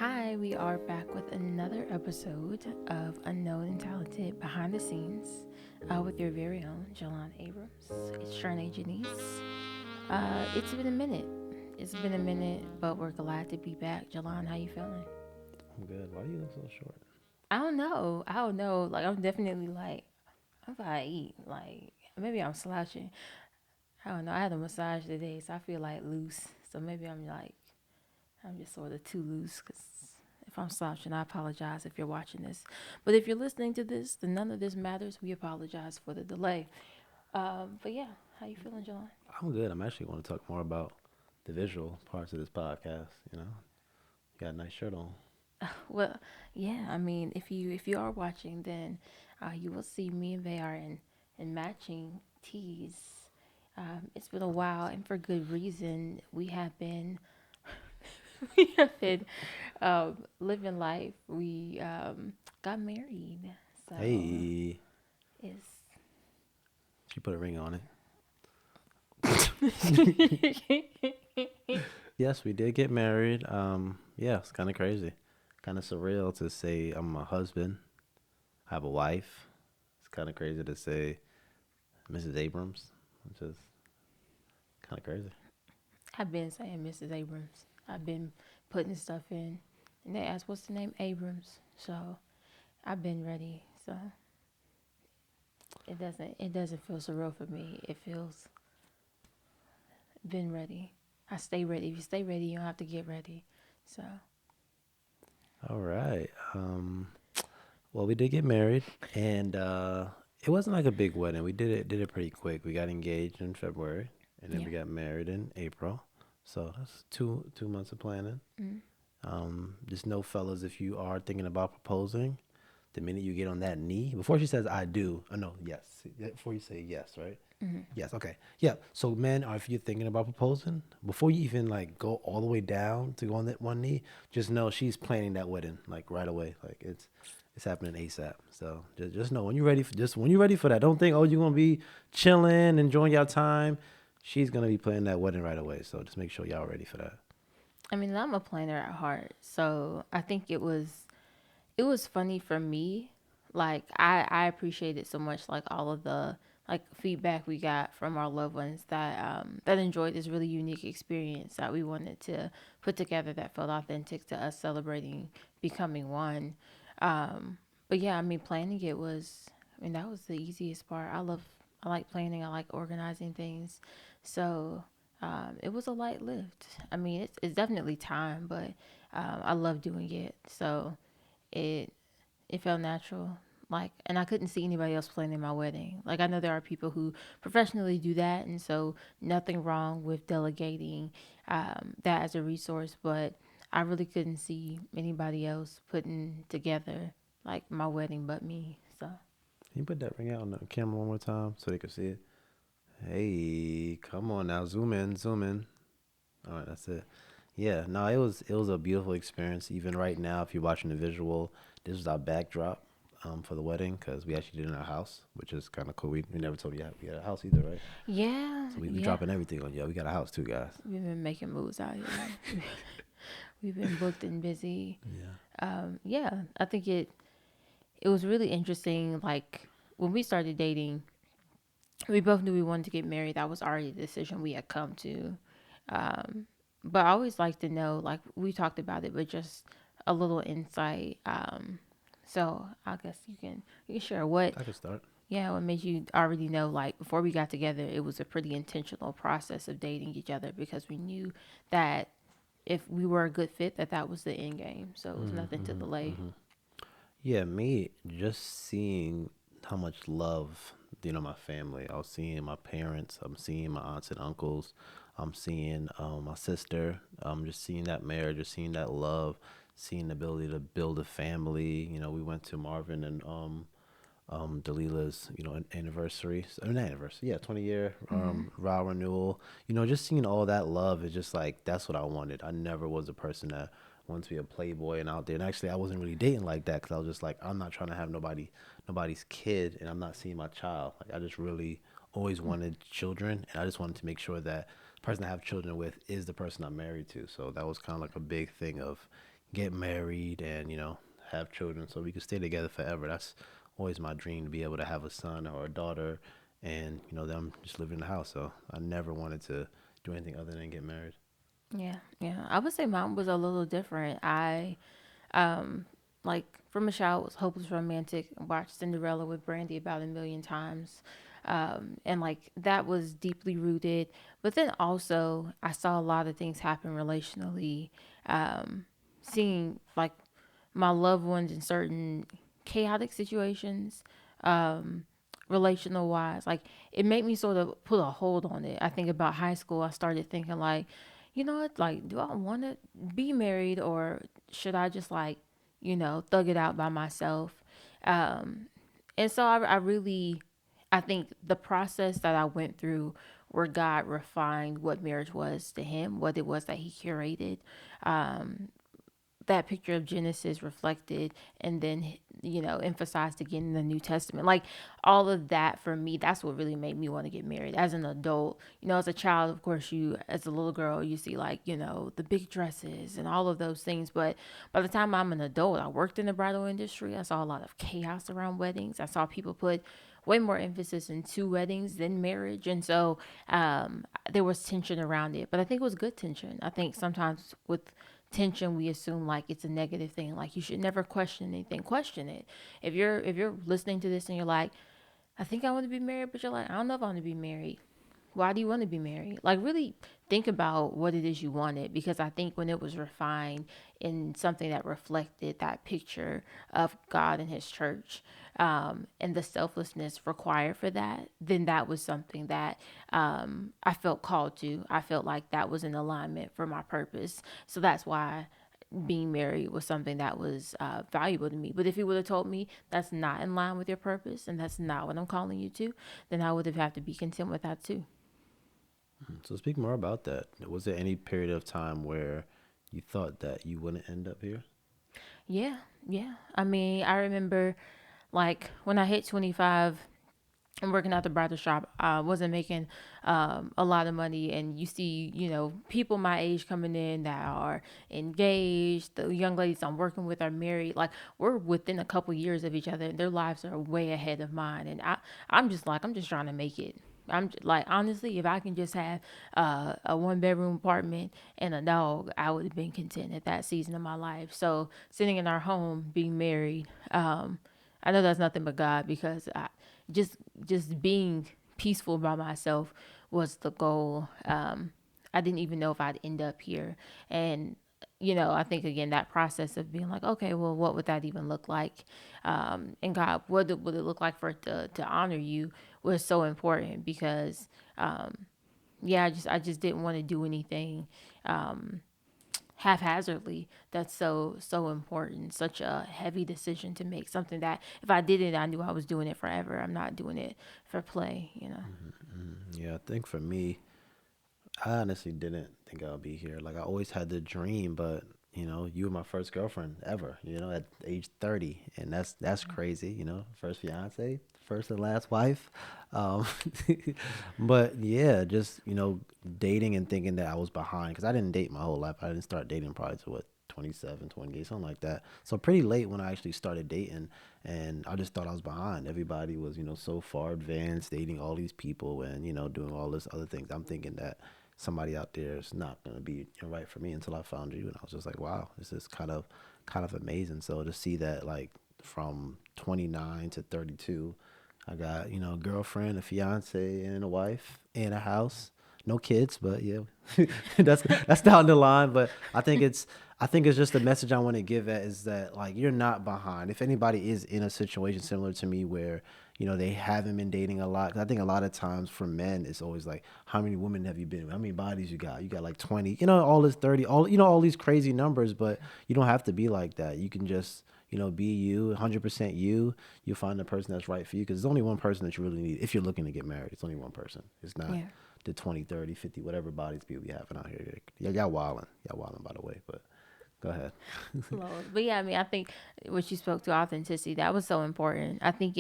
Hi, we are back with another episode of Unknown and Talented Behind the Scenes with your very own JelanAbrams. It's Shernay Janice. It's been a minute. It's been a minute, but we're glad to be back. Jelan, how you feeling? I'm good. Why do you look so short? I don't know. I don't know. Like I'm definitely like I'm about to eat. Like maybe I'm slouching. I don't know. I had a massage today, so I feel like loose. So maybe I'm just sort of too loose because if I'm slouching, I apologize if you're watching this. But if you're listening to this, then none of this matters. We apologize for the delay. But yeah, how you feeling, John? I'm good. I'm actually want to talk more about the visual parts of this podcast. You got a nice shirt on. Well, yeah. I mean, if you are watching, then you will see me and they are in matching tees. It's been a while, and for good reason. We have been we have been living life. We got married, so Hey, it's she put a ring on it. Yes, we did get married. Yeah, it's kind of crazy, kind of surreal to say I'm a husband. I have a wife. It's kind of crazy to say Mrs. Abrams, which is kind of crazy. I've been saying Mrs. Abrams. I've been putting stuff in, and they asked, "What's the name?" Abrams. So I've been ready. So it doesn't feel surreal for me. It feels been ready. I stay ready. If you stay ready, you don't have to get ready. So All right. Well, we did get married, and it wasn't like a big wedding. We did it pretty quick. We got engaged in February, and then yeah. we got married in April. So that's two months of planning. Mm. Just know, fellas, if you are thinking about proposing, the minute you get on that knee, before she says "I do," oh no, yes, before you say yes, right? Mm. Yes, okay. Yeah. So men, if you're thinking about proposing, before you even like go all the way down to go on that one knee, just know she's planning that wedding like right away. Like it's happening ASAP. So just know when you're ready for that. Don't think, oh, you're gonna be chilling, enjoying your time. She's gonna be planning that wedding right away. So just make sure y'all ready for that. I mean, I'm a planner at heart, so I think it was funny for me. Like I appreciate it so much. Like all of the like feedback we got from our loved ones that enjoyed this really unique experience that we wanted to put together that felt authentic to us celebrating becoming one. But yeah, I mean planning it was. I mean that was the easiest part. I like planning. I like organizing things. So it was a light lift. I mean it's definitely time, but I love doing it. So it it felt natural. Like, and I couldn't see anybody else planning my wedding. Like, I know there are people who professionally do that, and so nothing wrong with delegating that as a resource. But I really couldn't see anybody else putting together like my wedding but me. So Can you put that ring out on the camera one more time so they can see it? Hey, come on now, zoom in, zoom in. All right, that's it. Yeah, no, it was a beautiful experience. Even right now, if you're watching the visual, this was our backdrop for the wedding because we actually did it in our house, which is kind of cool. We never told you we had a house either, right? yeah, So we yeah, dropping everything on you. We got a house too, guys. we've been making moves out here. We've been booked and busy. Yeah. Yeah, I think it was really interesting. Like when we started dating, we both knew we wanted to get married. That was already the decision we had come to. Um, but I always like to know, like we talked about it, but just a little insight. So I guess you can share what I can start. yeah what made you already know like before we got together it was a pretty intentional process of dating each other because we knew that if we were a good fit that was the end game. So it was Hmm, nothing to hmm, delay. hmm. Yeah, me just seeing how much love, my family. I was seeing my parents. I'm seeing my aunts and uncles. I'm seeing my sister. Just seeing that marriage, just seeing that love, seeing the ability to build a family. We went to Marvin and Delilah's, anniversary. I mean, not anniversary. Yeah, 20-year Mm-hmm. vow renewal. Just seeing all that love is just like that's what I wanted. I never was a person that wanted to be a playboy and out there. And actually, I wasn't really dating like that because I was just like, I'm not trying to have nobody's kid, and I'm not seeing my child. Like I just really always wanted children, and I just wanted to make sure that the person I have children with is the person I'm married to. So that was kind of like a big thing of get married and have children so we could stay together forever. That's always my dream, to be able to have a son or a daughter, and them just live in the house. So I never wanted to do anything other than get married. Yeah, yeah. I would say mine was a little different. Um, like from a child was hopeless romantic. Watched Cinderella with Brandy about a million times, and like that was deeply rooted. But then also, I saw a lot of things happen relationally. Seeing like my loved ones in certain chaotic situations, um, relational wise, like it made me sort of put a hold on it. I think about high school. I started thinking like, you know what, like, do I want to be married or should I just like, thug it out by myself? Um, and so I really, I think the process that I went through where God refined what marriage was to him, what it was that he curated, um, that picture of Genesis reflected and then emphasized again in the New Testament. Like all of that for me, that's what really made me want to get married as an adult. As a child, of course, you as a little girl, you see like, the big dresses and all of those things, but by the time I'm an adult, I worked in the bridal industry. I saw a lot of chaos around weddings. I saw people put way more emphasis into weddings than marriage. And so there was tension around it, but I think it was good tension. I think sometimes with tension we assume like it's a negative thing, like you should never question anything. Question it. If you're listening to this and you're like, I think I want to be married, but you're like, I don't know if I want to be married. Why do you want to be married? Like, really think about what it is you wanted, because I think when it was refined in something that reflected that picture of God and his church, and the selflessness required for that, then that was something that I felt called to. I felt like that was in alignment for my purpose. So that's why being married was something that was valuable to me. But if he would have told me that's not in line with your purpose and that's not what I'm calling you to, then I would have had to be content with that too. So speak more about that. Was there any period of time where you thought that you wouldn't end up here? Yeah, yeah. I mean, I remember like when I hit 25 and working at the bridal shop, I wasn't making a lot of money. And you see, people my age coming in that are engaged. The young ladies I'm working with are married. Like we're within a couple years of each other. And their lives are way ahead of mine. And I'm just like, I'm just trying to make it. Like, honestly, if I can just have a one bedroom apartment and a dog, I would have been content at that season of my life. So sitting in our home, being married, I know that's nothing but God, because just just being peaceful by myself was the goal. I didn't even know if I'd end up here, and I think again that process of being like, okay, well, what would that even look like? And God, what would it look like for it to honor you was so important, because yeah, I just didn't want to do anything haphazardly. That's so important, such a heavy decision to make, something that if I did it, I knew I was doing it forever. I'm not doing it for play. Yeah, I think for me, I honestly didn't think I'll be here. Like I always had the dream, but you were my first girlfriend ever. At age 30, and that's crazy. First fiance, first and last wife. Um, but yeah, just dating and thinking that I was behind, because I didn't date my whole life. I didn't start dating probably to what, 27, 28, something like that. So pretty late when I actually started dating, and I just thought I was behind. Everybody was so far advanced, dating all these people, and doing all this other things. I'm thinking that somebody out there is not going to be right for me, until I found you, and I was just like, wow, this is kind of amazing. So to see that, like, from 29 to 32, I got a girlfriend, a fiance, and a wife, and a house. No kids, but yeah, that's down the line. But I think it's just the message I want to give at is that, like, you're not behind. If anybody is in a situation similar to me where they haven't been dating a lot, 'cause I think a lot of times for men it's always like, how many women have you been with? How many bodies you got? You got like 20, all this 30, all these crazy numbers. But you don't have to be like that. You can just be you, 100% you. You'll find the person that's right for you, because there's only one person that you really need if you're looking to get married. It's only one person. It's not Yeah. the 20, 30, 50, whatever bodies people be having out here. Yeah, y'all wildin'. Y'all wildin', by the way. But go ahead. Lord. But yeah, I mean, I think what you spoke to, authenticity, that was so important. I think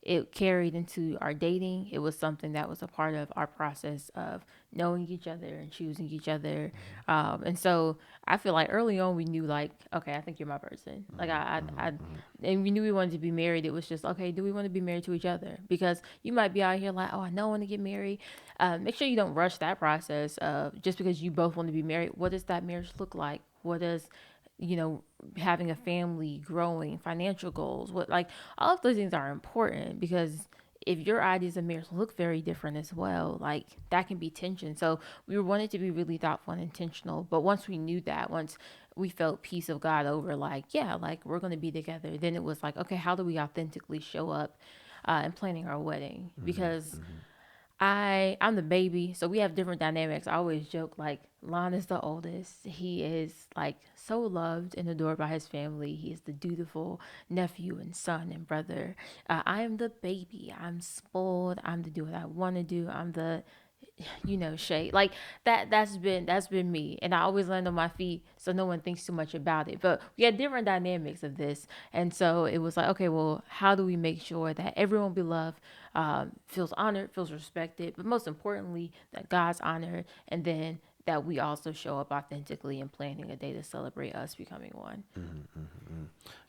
it carried into our dating. It was something that was a part of our process of knowing each other and choosing each other. And so I feel like early on we knew like, okay, I think you're my person. Like and we knew we wanted to be married. It was just, okay, do we want to be married to each other? Because you might be out here like, oh, I know I want to get married. Make sure you don't rush that process of just because you both want to be married. What does that marriage look like? What does, you know, having a family, growing, financial goals, what, like, all of those things are important because if your ideas of marriage look very different as well, like that can be tension. So we wanted to be really thoughtful and intentional. But once we knew that, once we felt peace of God over, like, yeah, like we're going to be together, then it was like, okay, how do we authentically show up in planning our wedding? Because I'm the baby, so we have different dynamics. I always joke like Lon is the oldest. He is like so loved and adored by his family. He is the dutiful nephew and son and brother. I am the baby. I'm spoiled. I'm to do what I want to do. I'm the shade like that's been me, and I always land on my feet so no one thinks too much about it. But we had different dynamics of this, and so it was like, okay, well, how do we make sure that everyone we love feels honored, feels respected, but most importantly that God's honored, and then that we also show up authentically in planning a day to celebrate us becoming one.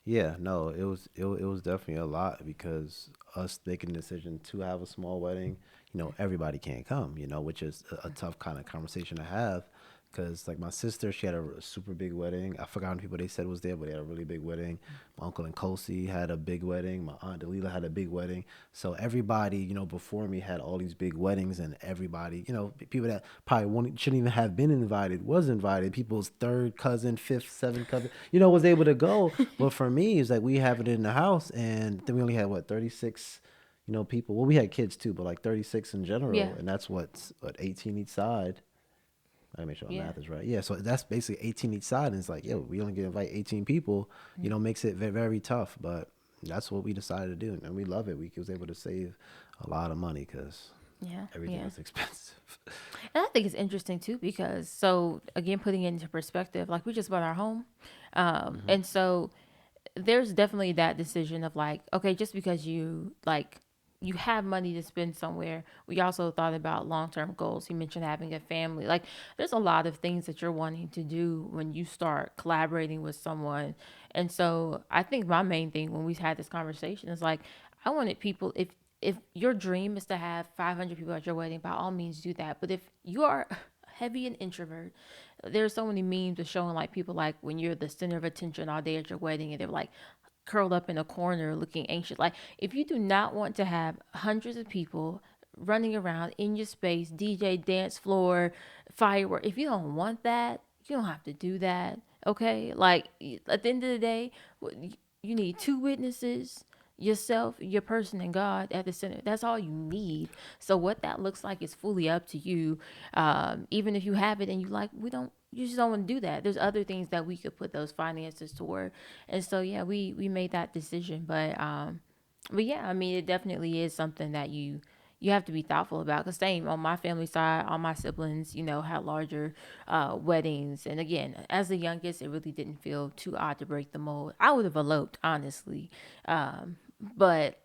Yeah, no, it was definitely a lot because us making the decision to have a small wedding, everybody can't come, which is a tough kind of conversation to have. Because like my sister, she had a super big wedding. I forgot how many people they said was there, but they had a really big wedding. My uncle and Kosi had a big wedding. My aunt Delila had a big wedding. So everybody, before me had all these big weddings, and everybody, people that probably shouldn't even have been invited was invited. People's third cousin, fifth, seventh cousin, was able to go. But for me, it's like we have it in the house, and then we only had what 36, people. Well, we had kids too, but like 36 in Yeah. general, and that's what 18 each side. I gotta make sure my Yeah. math is right. Yeah, so that's basically 18 each side, and it's like, yo, we only get to invite 18 people. Makes it very, very tough. But that's what we decided to do, and we love it. We was able to save a lot of money because Yeah. everything Yeah. was expensive. And I think it's interesting too because, so again, putting it into perspective, like we just bought our home, Hmm. and so there's definitely that decision of like, okay, just because you have money to spend somewhere, we also thought about long term goals. You mentioned having a family. Like, there's a lot of things that you're wanting to do when you start collaborating with someone, and so I think my main thing when we had this conversation is like, I wanted people, if your dream is to have 500 people at your wedding, by all means do that. But if you are heavy an introvert, there's so many memes of showing like people like when you're the center of attention all day at your wedding and they're like curled up in a corner looking anxious. Like, if you do not want to have hundreds of people running around in your space, DJ, dance floor, firework, if you don't want that, you don't have to do that. Okay? Like, at the end of the day, you need two witnesses, yourself, your person, and God at the center. That's all you need. So what that looks like is fully up to you. Even if you have it and you like, you just don't want to do that. There's other things that we could put those finances toward. And so yeah, we made that decision. But yeah, I mean, it definitely is something that you have to be thoughtful about. Cause same on my family side, all my siblings, had larger weddings. And again, as the youngest, it really didn't feel too odd to break the mold. I would have eloped, honestly. But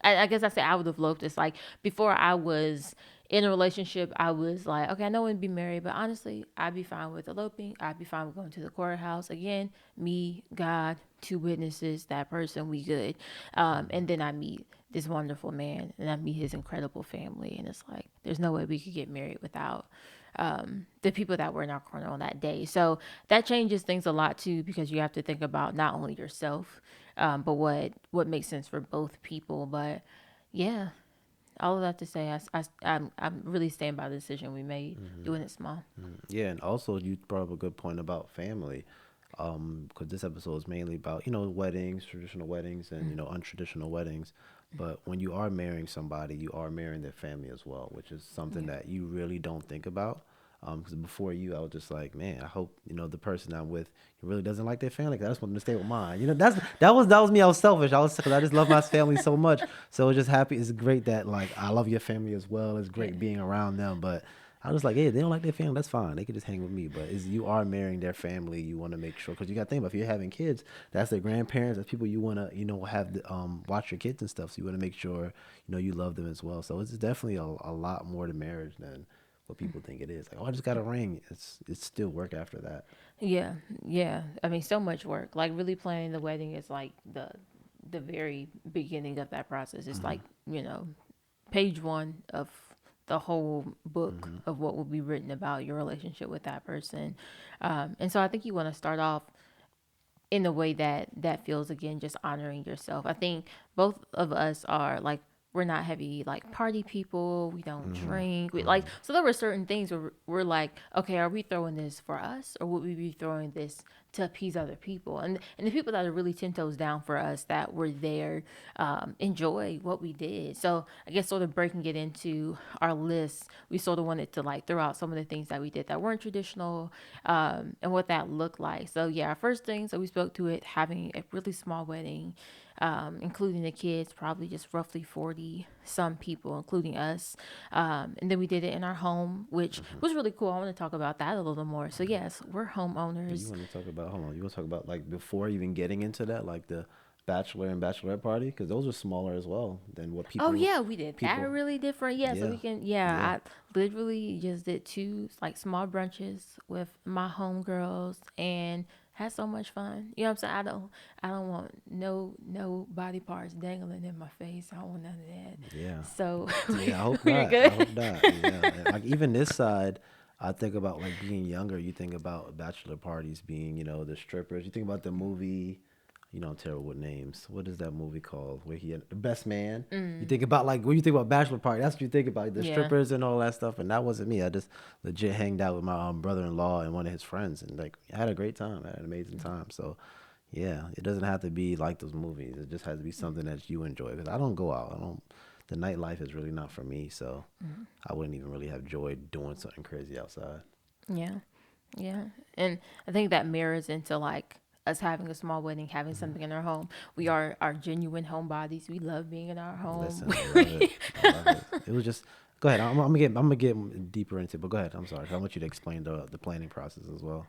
I guess I say I would have eloped. It's like before I was in a relationship, I was like, okay, I know I would be married, but honestly, I'd be fine with eloping. I'd be fine with going to the courthouse again. Me, God, two witnesses, that person, we good. And then I meet this wonderful man, and I meet his incredible family, and it's like there's no way we could get married without the people that were in our corner on that day. So that changes things a lot too, because you have to think about not only yourself, but what makes sense for both people. But yeah, all of that to say, I'm really staying by the decision we made, doing it small. Yeah, and also you brought up a good point about family, because this episode is mainly about weddings, traditional weddings, and untraditional weddings. But when you are marrying somebody, you are marrying their family as well, which is something Yeah. that you really don't think about. Because before you, I was just like, man, I hope the person I'm with really doesn't like their family. 'Cause I just want them to stay with mine. That was me. I was selfish. I was because I just love my family so much. So it's just happy. It's great that like I love your family as well. It's Yeah. great being around them, but I was like, hey, they don't like their family. That's fine. They can just hang with me. But is you are marrying their family. You want to make sure because you got to think about if you're having kids, that's their grandparents. That's people you want to have the, watch your kids and stuff. So you want to make sure you love them as well. So it's definitely a lot more to marriage than what people think it is. Like, oh, I just got a ring. It's still work after that. Yeah, yeah. I mean, so much work. Like really planning the wedding is like the very beginning of that process. It's Hmm. like page one of the whole book Hmm. of what will be written about your relationship with that person. And so I think you want to start off in a way that feels again just honoring yourself. I think both of us are like we're not heavy like party people. We don't Hmm. drink. We like Hmm. so there were certain things where we're like, okay, are we throwing this for us or would we be throwing this to appease other people? And the people that are really 10 toes down for us that were there enjoy what we did. So I guess sort of breaking it into our list, we sort of wanted to like throw out some of the things that we did that weren't traditional, and what that looked like. So yeah, our first thing, so we spoke to it having a really small wedding, including the kids, probably just roughly 40 some people, including us. And then we did it in our home, which Hmm. was really cool. I want to talk about that a little more. So yes, we're You homeowners. want to talk about? Hold on. You want to talk about like before even getting into that, like the bachelor and bachelorette party, because those are smaller as well than what Oh people yeah, we did that people. really different. Yeah, so Yeah. we can. Yeah. Yeah, I literally just did two like small brunches with my homegirls and had so much fun. You know what I'm saying? I don't want no body parts dangling in my face. I don't want none of that. Yeah. So Yeah, I hope we're not. I good. hope not. Yeah. And, like even this side, I think about like being younger. You think about bachelor parties being, the strippers. You think about the movie. I'm terrible with names. What is that movie called? Where he had the best man. You think about like when you think about bachelor party, that's what you think about the Yeah. strippers and all that stuff. And that wasn't me. I just legit hanged out with my brother-in-law and one of his friends, and like I had a great time. I had an amazing time. So yeah, it doesn't have to be like those movies. It just has to be something that you enjoy. Because I don't go out. I don't. The nightlife is really not for me. So I wouldn't even really have joy doing something crazy outside. Yeah. Yeah. And I think that mirrors into like us having a small wedding, having something in our home. We are our genuine homebodies. We love being in our home. Listen, I love it. I love it. It was just. Go ahead. I'm gonna get deeper into it, but go ahead. I'm sorry. I want you to explain the planning process as well.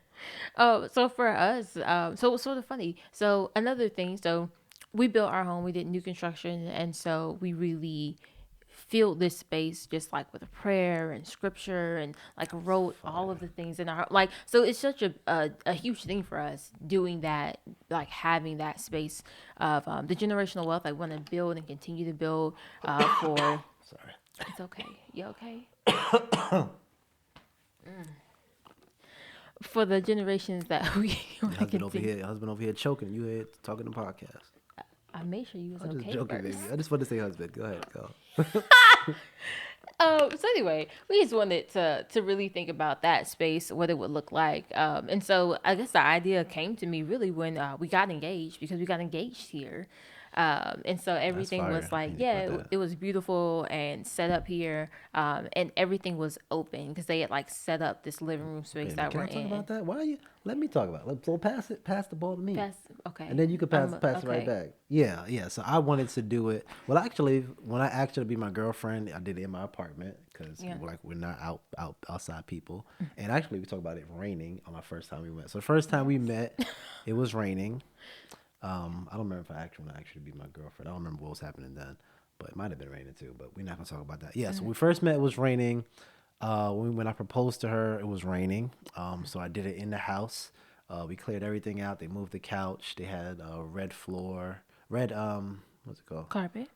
Oh, so for us, so it was sort of funny. So another thing, so we built our home, we did new construction, and so we really filled this space just like with a prayer and scripture and like wrote all of Fire. the things in our like so it's such a huge thing for us doing that, like having that space of the generational wealth I want to build and continue to build for Sorry. it's okay, you okay, for the generations that we want Your to husband over continue. here. Your husband over here choking. You here talking the podcast. I made sure you was I'm just okay joking, baby. first. I just want to say husband. Go ahead. Go. So anyway, we just wanted to really think about that space, what it would look like. And so I guess the idea came to me really when we got engaged because we got engaged here. And so That's everything fire. was I like, didn't think yeah, about that. it was beautiful and set up here. And everything was open because they had like set up this living room space Wait a minute. that Can we're I talk in. about that? Why are you? Let me talk about it. So pass it. Pass the ball to me. Pass, And okay. then you could pass it right Okay. back. Yeah, yeah. So I wanted to do it. Well, actually, when I asked her to be my girlfriend, I did it in my apartment because Yeah. we're not outside people. And actually, we talked about it raining on my first time we met. So the first time we Yes. met, it was raining. I don't remember if I actually want to actually be my girlfriend. I don't remember what was happening then, but it might have been raining too. But we're not gonna talk about that. Yeah. So we first met. It was raining. When I proposed to her, it was raining. So I did it in the house. We cleared everything out. They moved the couch. They had a red floor, red what's it called? Carpet.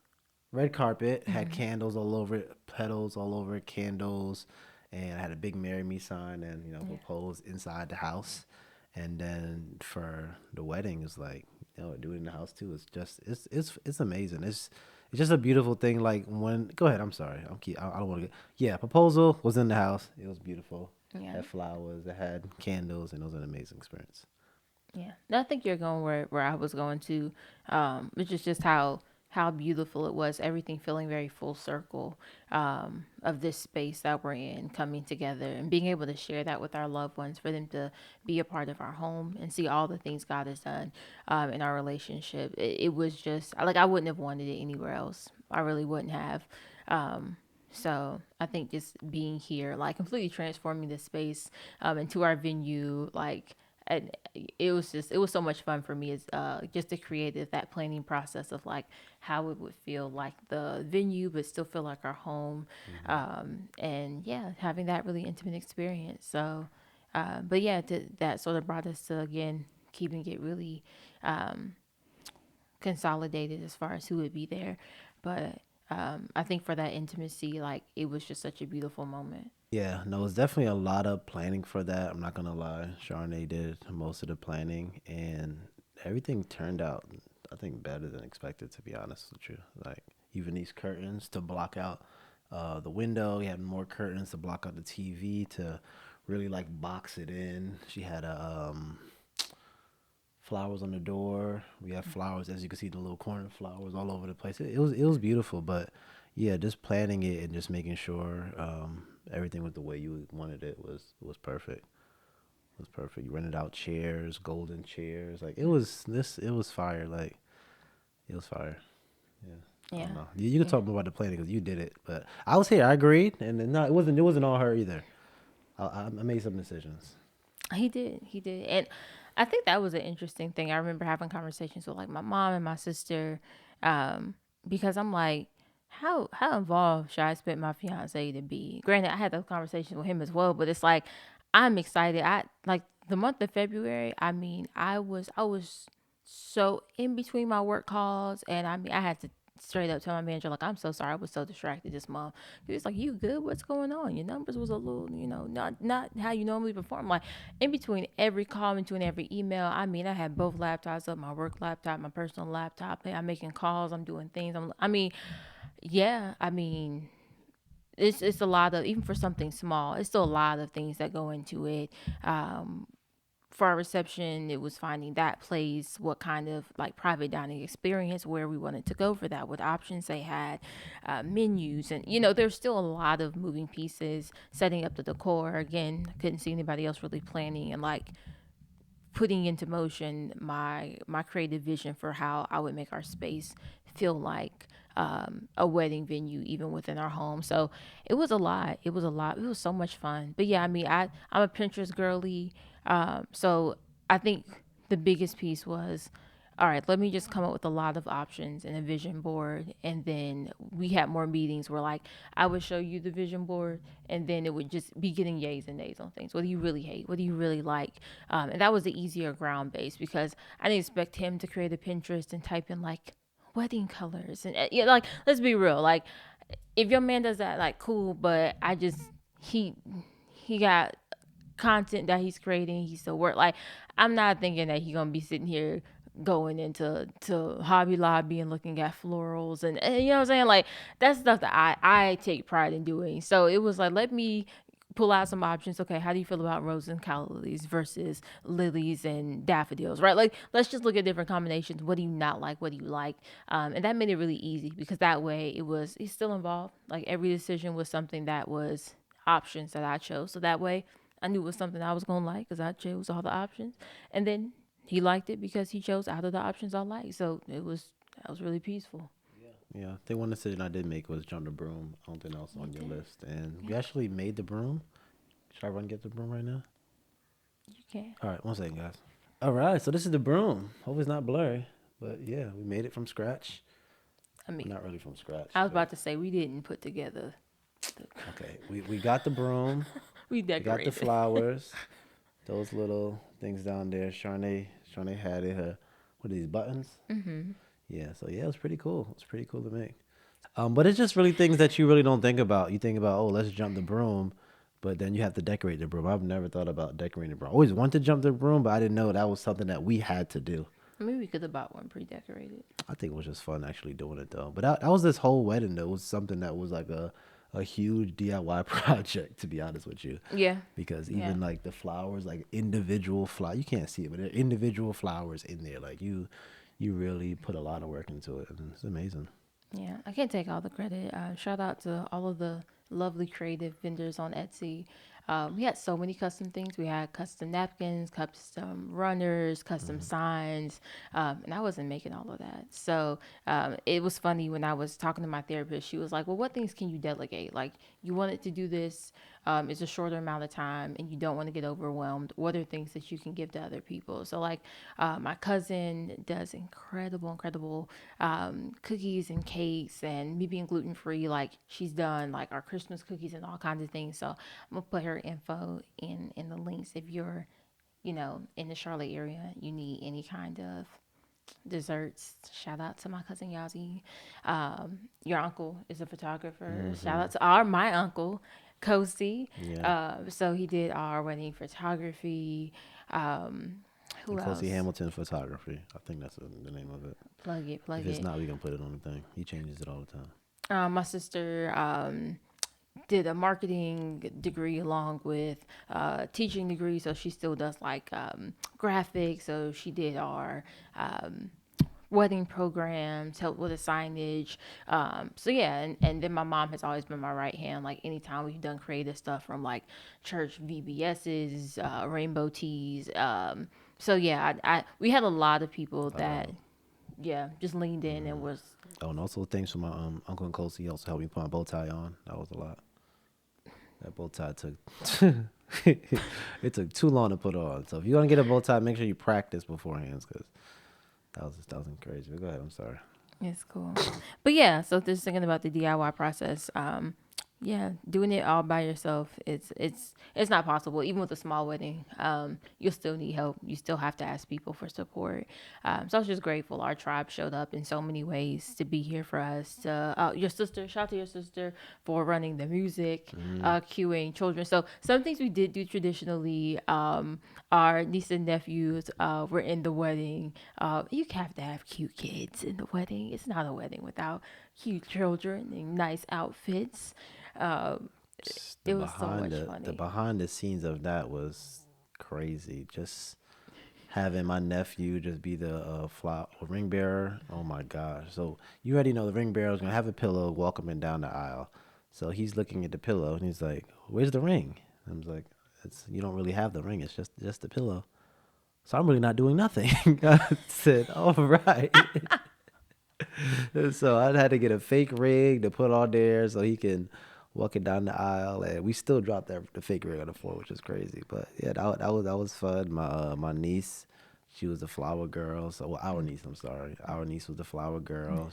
Red carpet. Had candles all over it, petals all over it, candles, and I had a big "Marry Me" sign and Yeah. proposed inside the house. And then for the wedding, it's like do it in the house too. It's just it's amazing. It's just a beautiful thing. Like when go ahead. I'm sorry. I don't want to get yeah. Proposal was in the house. It was beautiful. Yeah. Had flowers. It had candles, and it was an amazing experience. Yeah, and I think you're going where I was going to, which is just how beautiful it was. Everything feeling very full circle of this space that we're in, coming together and being able to share that with our loved ones, for them to be a part of our home and see all the things God has done in our relationship. It was just like I wouldn't have wanted it anywhere else. I really wouldn't have. So I think just being here, like completely transforming the space into our venue, like and it was so much fun for me as just the creative that planning process of like how it would feel like the venue but still feel like our home, Hmm. and yeah, having that really intimate experience. So, but yeah, that sort of brought us to again keeping it really um, consolidated as far as who would be there. But I think for that intimacy, like it was just such a beautiful moment. Yeah, no, it's definitely a lot of planning for that. I'm not gonna lie. Charnay did most of the planning, and everything turned out, I think, better than expected. To be honest with you, like even these curtains to block out the window. We had more curtains to block out the TV to really like box it in. She had flowers on the door. We have flowers, as you can see, the little corner flowers all over the place. It was beautiful, but yeah, just planning it and just making sure everything was the way you wanted it was perfect. It was perfect. You rented out chairs, golden chairs. Like it was fire. Like it was fire. Yeah. I don't Yeah, know. You could yeah. talk more about the planning because you did it, but I was here. I agreed, and then, no, it wasn't all her either. I made some decisions. He did, and I think that was an interesting thing. I remember having conversations with like my mom and my sister, um, because I'm like, how involved should I expect my fiance to be? Granted, I had those conversations with him as well, but it's like I'm excited. I like the month of February. I mean, I was so in between my work calls, and I mean, I had to straight up tell my manager like I'm so sorry, I was so distracted this month. He was like, you good, what's going on? Your numbers was a little, not how you normally perform. Like in between every call, in between every email, I mean, I had both laptops up, my work laptop, my personal laptop. I'm making calls, I'm doing things. I mean, yeah, I mean, it's a lot of, even for something small, it's still a lot of things that go into it. um for our reception, it was finding that place, what kind of like private dining experience, where we wanted to go for that, what options they had, menus, and there's still a lot of moving pieces. Setting up the decor again, I couldn't see anybody else really planning and like putting into motion my creative vision for how I would make our space feel like a wedding venue, even within our home. So it was a lot. It was a lot. It was so much fun. But yeah, I mean, I'm a Pinterest girly, so I think the biggest piece was, all right, let me just come up with a lot of options and a vision board. And then we had more meetings where, like, I would show you the vision board, and then it would just be getting yays and nays on things. What do you really hate? What do you really like? And that was the easier ground base because I didn't expect him to create a Pinterest and type in, like, wedding colors. And, like, let's be real. Like, if your man does that, like, cool, but he, he got content that he's creating, he's still work. Like, I'm not thinking that he's gonna be sitting here going into Hobby Lobby and looking at florals and you know what I'm saying. Like that's stuff that I take pride in doing. So it was like, let me pull out some options. Okay, how do you feel about roses and calla lilies versus lilies and daffodils, right? Like, let's just look at different combinations. What do you not like? What do you like? And that made it really easy because that way he's still involved. Like, every decision was something that was options that I chose. So that way I knew it was something I was going to like because I chose all the options. And then he liked it because he chose out of the options I like. So that was really peaceful. Yeah, I think one decision I did make was jump the broom. I don't think else You on your did. list, and we Yeah, actually made the broom. Should I run get the broom right now? you can. All right, one second, guys. All right, so this is the broom. Hope it's not blurry, but yeah, we made it from scratch. I mean, Well, not really from scratch, I was but about to say we didn't put together the, okay. We got the broom. we We got the decorated. flowers. Those little things down there. Charnay had it. What are these buttons? Mhm. Yeah. So yeah, it was pretty cool. It was pretty cool to make. But it's just really things that you really don't think about. You think about, oh, let's jump the broom, but then you have to decorate the broom. I've never thought about decorating the broom. I always wanted to jump the broom, but I didn't know that was something that we had to do. Maybe we could have bought one pre-decorated. I think it was just fun actually doing it though. But that was this whole wedding though. It was something that was like a huge DIY project to be honest with you, Yeah. because Yeah. even like the flowers, like individual flower, you can't see it, but there are individual flowers in there. Like you really put a lot of work into it, and it's amazing. Yeah, I can't take all the credit. Shout out to all of the lovely creative vendors on Etsy. We had so many custom things. We had custom napkins, custom runners, custom Hmm. signs, and I wasn't making all of that. So it was funny when I was talking to my therapist. She was like, "Well, what things can you delegate? Like, you wanted to do this. It's a shorter amount of time, and you don't want to get overwhelmed. What are things that you can give to other people?" So, like, my cousin does incredible cookies and cakes, and me being gluten free, like she's done like our Christmas cookies and all kinds of things. So I'm gonna put her info in the links if you're, in the Charlotte area, you need any kind of desserts. Shout out to my cousin Yazi. Your uncle is a photographer. Shout Hmm. out to my uncle, Kosi. Yeah. So he did our wedding photography. Um, And who Kosi else? Hamilton Photography. I think that's the name of it. Plug it, If plug it's it. not, we can put it on the thing. He changes it all the time. My sister did a marketing degree along with teaching degree, so she still does like graphics. So she did our um, wedding programs, helped with the signage. So yeah, and then my mom has always been my right hand. Like anytime we've done creative stuff from like church VBSs, rainbow teas. So yeah, we had a lot of people that Uh, yeah just leaned in and was oh, and also thanks for my uncle and Kosi. He also helped me put my bow tie on. That was a lot. That bow tie took it took too long to put on. So if you want to get a bow tie, make sure you practice beforehand, because that was crazy. But go ahead. I'm sorry. it's cool. But yeah, so just thinking about the DIY process, yeah, doing it all by yourself, it's not possible. Even with a small wedding, you'll still need help. You still have to ask people for support. So I was just grateful our tribe showed up in so many ways to be here for us. Your sister, shout out to your sister for running the music, Mm. cueing children. So some things we did do traditionally. Our niece and nephews were in the wedding. You have to have cute kids in the wedding. It's not a wedding without cute children in nice outfits. Um, The it was so behind much the funny. behind the scenes of that was crazy. Just having my nephew just be the ring bearer. Oh my gosh! So you already know the ring bearer is gonna have a pillow, welcoming down the aisle. So he's looking at the pillow and he's like, "Where's the ring?" I was like, "It's you don't really have the ring. It's just the pillow." So I'm really not doing nothing. I said, "All right." So I had to get a fake ring to put on there so he can walk it down the aisle, and we still dropped the fake ring on the floor, which is crazy. But yeah, that was fun. My niece, she was the flower girl. So well, our niece, I'm sorry, our niece was the flower girl.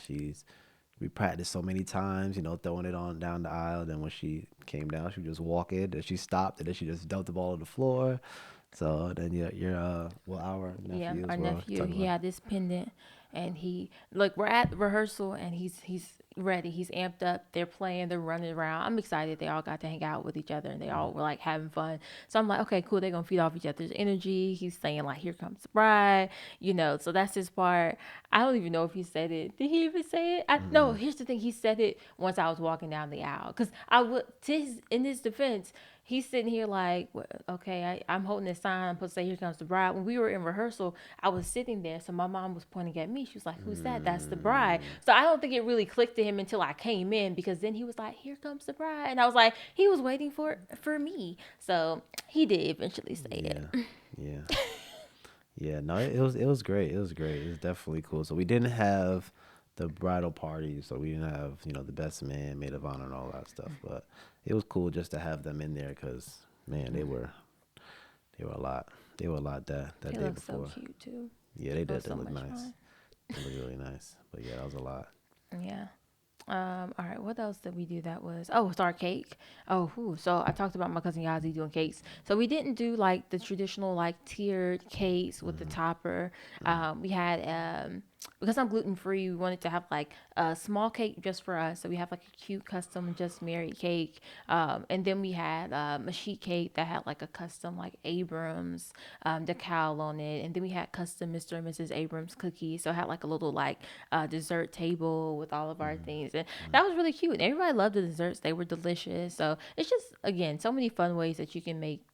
We practiced so many times, throwing it on down the aisle. Then when she came down, she would just walk in, and she stopped, and then she just dumped the ball on the floor. So then our Yeah, nephew our as well. nephew, Talk he about. had this pendant, and he look. We're at rehearsal, and he's ready. He's amped up. They're playing. They're running around. I'm excited. They all got to hang out with each other, and they all were like having fun. So I'm like, okay, cool. They're gonna feed off each other's energy. He's saying like, "Here comes the bride," So that's his part. I don't even know if he said it. Did he even say it? No. Mm-mm. Here's the thing. He said it once I was walking down the aisle, because I would. In his defense, he's sitting here like, okay, I'm holding this sign. I'm supposed to say, "Here comes the bride." When we were in rehearsal, I was sitting there, so my mom was pointing at me. She was like, "Who's that?" "That's the bride." Mm, So I don't think it really clicked to him until I came in, because then he was like, "Here comes the bride," and I was like, he was waiting for me. So he did eventually say it. yeah, yeah. Yeah, no, it was great. It was great. It was definitely cool. So we didn't have the bridal party, so we didn't have the best man, maid of honor, and all that stuff. But it was cool just to have them in there because man, they were a lot. They were a lot that They day look so before. cute too. Yeah, they It was did. They so look much nice. fun. They look really nice. But yeah, that was a lot. Yeah. All right, what else did we do that was? Oh, star cake. Oh, whew. So I talked about my cousin Yazi doing cakes. So we didn't do like the traditional like tiered cakes with the Hmm. topper. Hmm. We had because I'm gluten free, we wanted to have like a small cake just for us. So we have like a cute custom just married cake. And then we had a sheet cake that had like a custom like Abrams decal on it. And then we had custom Mr. and Mrs. Abrams cookies. So it had like a little like dessert table with all of our things. And that was really cute. And everybody loved the desserts. They were delicious. So it's just again so many fun ways that you can make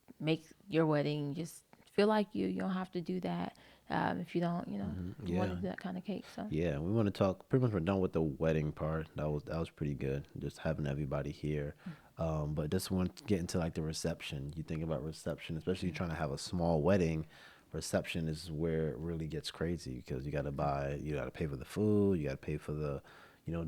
your wedding just feel like you. You don't have to do that if you don't, want Yeah. to do that kind of cake. So Yeah, we want to talk. Pretty much, we're done with the wedding part. That was pretty good. Just having everybody here. But just want to get into like the reception. You think about reception, especially trying to have a small wedding. Reception is where it really gets crazy because you got to pay for the food, you got to pay for the,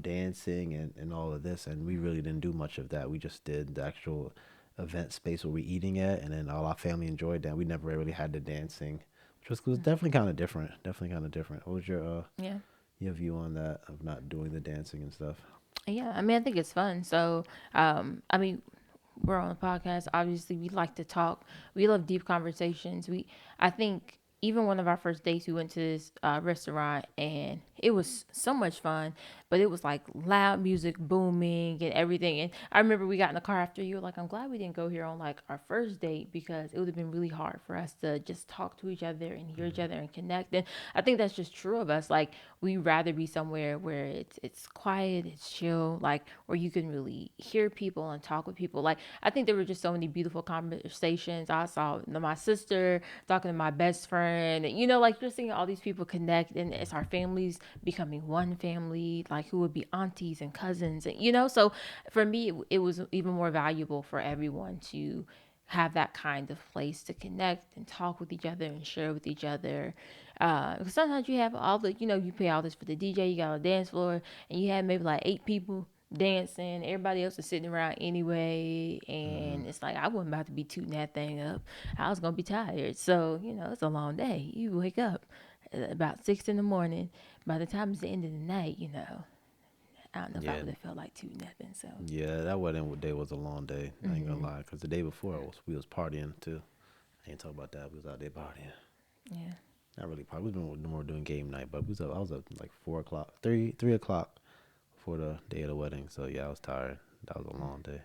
dancing and all of this. And we really didn't do much of that. We just did the actual event space where we're eating at, and then all our family enjoyed that. We never really had the dancing, which was definitely kind of different. Definitely kind of different. What was yeah. your view on that of not doing the dancing and stuff? Yeah, I mean, I think it's fun. So, I mean, we're on a podcast. Obviously, we like to talk. We love deep conversations. I think, even one of our first dates, we went to this restaurant, and it was so much fun. But it was like loud music booming and everything. And I remember we got in the car after, you were like, "I'm glad we didn't go here on like our first date because it would have been really hard for us to just talk to each other and hear each Hmm. other and connect." And I think that's just true of us. Like, we rather be somewhere where it's quiet, it's chill, like where you can really hear people and talk with people. Like, I think there were just so many beautiful conversations. I saw my sister talking to my best friend, and like you're seeing all these people connect, and it's our families becoming one family, like who would be aunties and cousins, and so for me, it was even more valuable for everyone to have that kind of place to connect and talk with each other and share with each other. Because sometimes you have all the, you pay all this for the DJ, you got a dance floor, and you have maybe like 8 people dancing. Everybody else is sitting around anyway, Hmm. and it's like I wasn't about to be tooting that thing up. I was gonna be tired, so it's a long day. You wake up at about 6 in the morning. By the time it's the end of the night, I don't know if I Yeah, would have felt like tooting nothing. So yeah, that wedding day was a long day. I ain't gonna lie, cause the day before we was partying too. I ain't talk about that. We was out there partying. yeah, Not really partying. We was more doing game night, but I was up like 4 o'clock, 3 o'clock before the day of the wedding. So yeah, I was tired. That was a long day.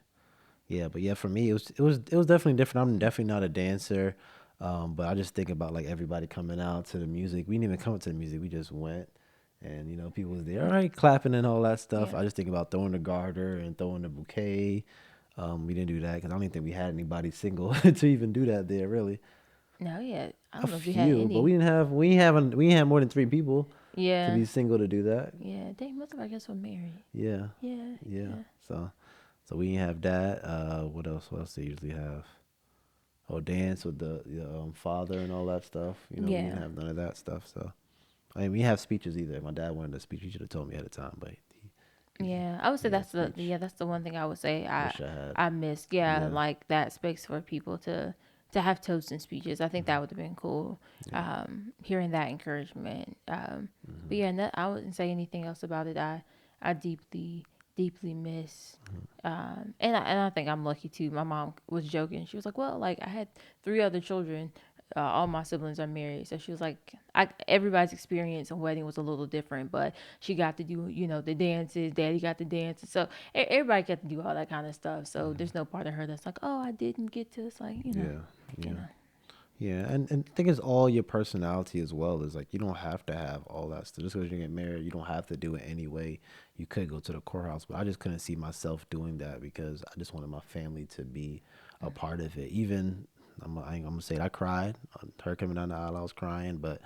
Yeah, but yeah, for me it was definitely different. I'm definitely not a dancer, but I just think about like everybody coming out to the music. We didn't even come to the music. We just went, and people was there, all right, clapping and all that stuff. yeah. I just think about throwing the garter and throwing the bouquet. We didn't do that because I don't even think we had anybody single to even do that there. Really, No, yeah. I a don't know if we had few, but any. we didn't have more than 3 people to Yeah, be single to do that. yeah. Dang, most of our guests were married. Yeah, Yeah, yeah. yeah, So we didn't have that. What else? What else they usually have? Oh, dance with the father and all that stuff. We didn't yeah. have none of that stuff. So I mean, we didn't have speeches either. If my dad wanted a speech, he should have told me ahead of time, but he, Yeah, I would he say had a that's speech. that's the one thing I would say Wish I had. I missed. Yeah, Yeah. like that space for people to have toasts and speeches. I think Hmm. that would have been cool. Yeah. Hearing that encouragement. But Hmm. yeah, I wouldn't say anything else about it. I deeply miss. And I think I'm lucky too. My mom was joking. She was like, "Well, like I had 3 other children. All my siblings are married, so she was like, everybody's experience on wedding was a little different, but she got to do, the dances. Daddy got the dances, so everybody got to do all that kind of stuff. So Hmm. there's no part of her that's like, oh, I didn't get to. It's like, Yeah. you Yeah. know, Yeah, and I think it's all your personality as well. Is like you don't have to have all that stuff. Just because you get married, you don't have to do it anyway. You could go to the courthouse, but I just couldn't see myself doing that because I just wanted my family to be a part of it. Even I ain't gonna say it, I cried. Her coming down the aisle, I was crying. But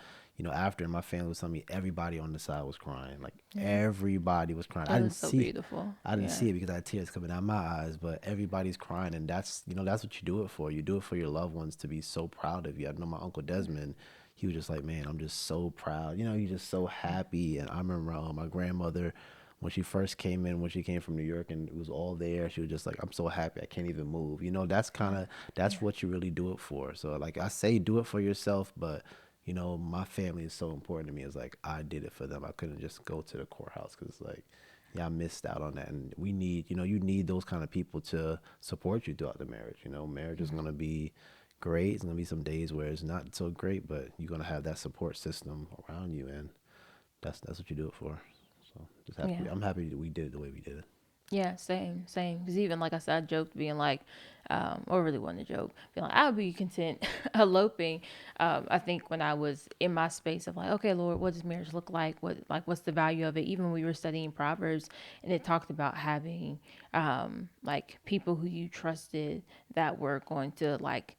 after my family was telling me, everybody on the side was crying. Like yeah, everybody was crying. it was so beautiful. I didn't Yeah, see it because I had tears coming down my eyes, but everybody's crying, and that's what you do it for. You do it for your loved ones to be so proud of you. I know my uncle Desmond, he was just like, man, I'm just so proud. He's just so happy. And I remember my grandmother when she first came in, when she came from New York, and it was all there. She was just like, I'm so happy, I can't even move. That's yeah, what you really do it for. So like I say, do it for yourself, but my family is so important to me. It's like I did it for them. I couldn't just go to the courthouse because like yeah, I missed out on that. And we need, you need those kind of people to support you throughout the marriage. Marriage is going to be great. It's going to be some days where it's not so great, but you're going to have that support system around you. And that's what you do it for. So yeah. I'm happy that we did it the way we did it. Yeah, same. Because even like I said, I joked being like, or really wasn't a joke, being like, I would be content eloping. I think when I was in my space of like, okay, Lord, what does marriage look like? What's the value of it? Even when we were studying Proverbs, and it talked about having like people who you trusted that were going to like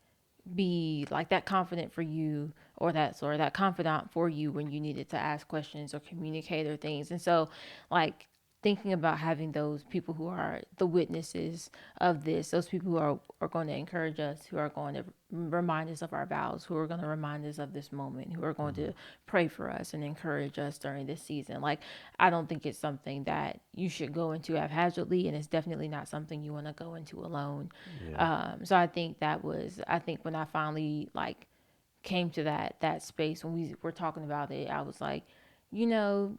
be like that confident for you or that sort, that confidant for you when you needed to ask questions or communicate or things. And so, like, thinking about having those people who are the witnesses of this, those people who are going to encourage us, who are going to remind us of our vows, who are going to remind us of this moment, who are going Mm-hmm. to pray for us and encourage us during this season. Like, I don't think it's something that you should go into haphazardly, and it's definitely not something you want to go into alone. Yeah. So I think I think when I finally like came to that space when we were talking about it, I was like, you know,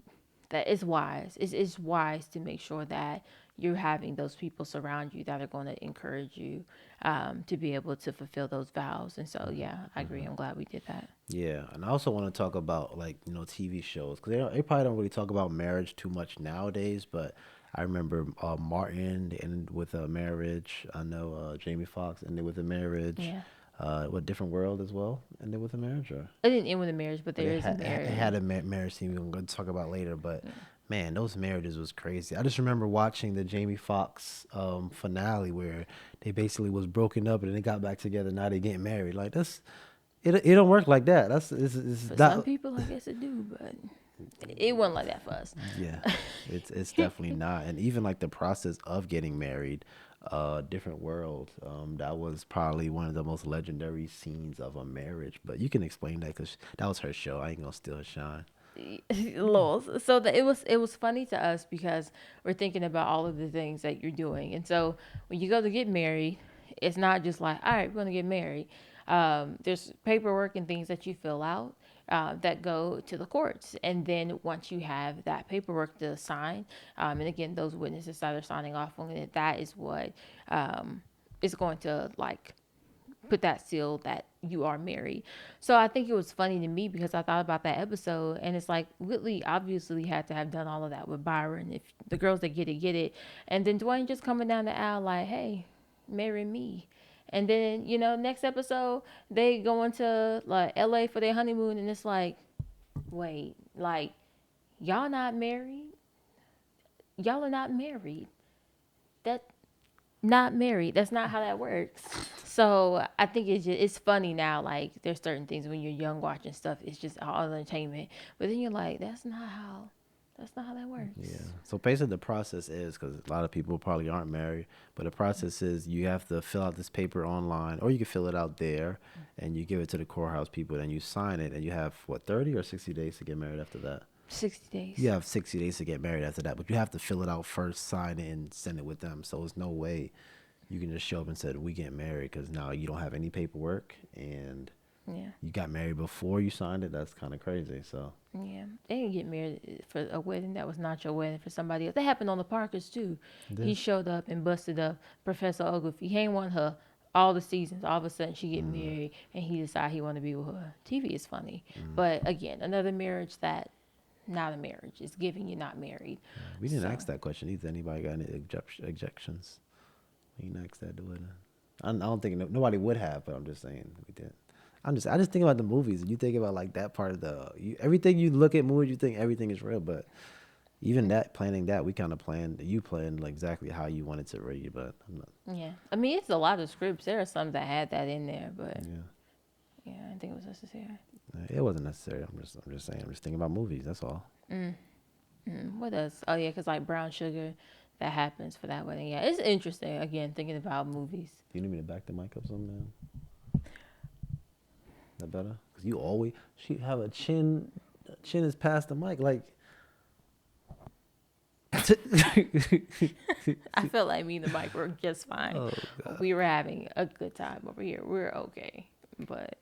that it's wise. It's wise to make sure that you're having those people surround you that are going to encourage you to be able to fulfill those vows. And so, yeah, I agree. Mm-hmm. I'm glad we did that. Yeah, and I also want to talk about like TV shows because they probably don't really talk about marriage too much nowadays. But I remember Martin they ended with a marriage. I know Jamie Foxx ended with a marriage. Yeah. What Different World as well ended with a marriage, or It didn't end with a marriage, but but there is a it marriage. had a marriage scene we're gonna talk about later. But Yeah. man, those marriages was crazy. I just remember watching the Jamie Foxx finale where they basically was broken up and then they got back together. Now they getting married. Like that's it don't work like that. It's For some not. people, I guess it do, but it wasn't like that for us. Yeah, it's definitely not. And even like the process of getting married, Different World, that was probably one of the most legendary scenes of a marriage. But you can explain that because that was her show. I ain't gonna steal her shine. Lols. So that it was funny to us because we're thinking about all of the things that you're doing, and so when you go to get married, it's not just like, all right, we're gonna get married. There's paperwork and things that you fill out that go to the courts, and then once you have that paperwork to sign, and again, those witnesses that are signing off on it, that is what is going to like put that seal that you are married. So I think it was funny to me because I thought about that episode and it's like Whitley obviously had to have done all of that with Byron. If the girls that get it. And then Dwayne just coming down the aisle like, hey, marry me. And then, next episode, they go into like LA for their honeymoon and it's like, wait, like, y'all not married? Y'all are not married. That not married. That's not how that works. So I think it's funny now. Like there's certain things when you're young watching stuff, it's just all entertainment. But then you're like, that's not how that Yeah. works. So basically, the process is because a lot of people probably aren't married, but the process is you have to fill out this paper online, or you can fill it out there, and you give it to the courthouse people, and you sign it, and you have what 30 or 60 days to get married after that. 60 days. You have 60 days to get married after that, but you have to fill it out first, sign it, and send it with them. So there's no way you can just show up and say we get married because now you don't have any paperwork and Yeah. you got married before you signed it. That's kind of crazy. So Yeah. They didn't get married for a wedding that was not your wedding for somebody else. That happened on the Parkers too. yeah. He showed up and busted up Professor Ogilvy. He ain't want her all the seasons. All of a sudden she get Mm, married and he decided he want to be with her. TV is funny. mm. But again, another marriage that not a marriage. It's giving you not married. We didn't So ask that question either. Anybody got any objections? We didn't ask that, do it. I don't think nobody would have, but I'm just saying we did. I just think about the movies, and you think about like that part of everything you look at movies, you think everything is real, but even that planning that we kind of planned. You planned like exactly how you wanted to read, but I'm not. yeah. I mean it's a lot of scripts. There are some that had that in there, but Yeah, yeah, I didn't think it was necessary. it wasn't necessary. I'm just saying. I'm just thinking about movies. That's all. Mm. What else? Oh yeah, because like brown sugar, that happens for that wedding. Yeah, it's interesting. Again, thinking about movies. Do you need me to back the mic up some now? That better? Cause you always she have a chin is past the mic like. I felt like me and the mic were just fine. Oh God. We were having a good time over here. We're okay, but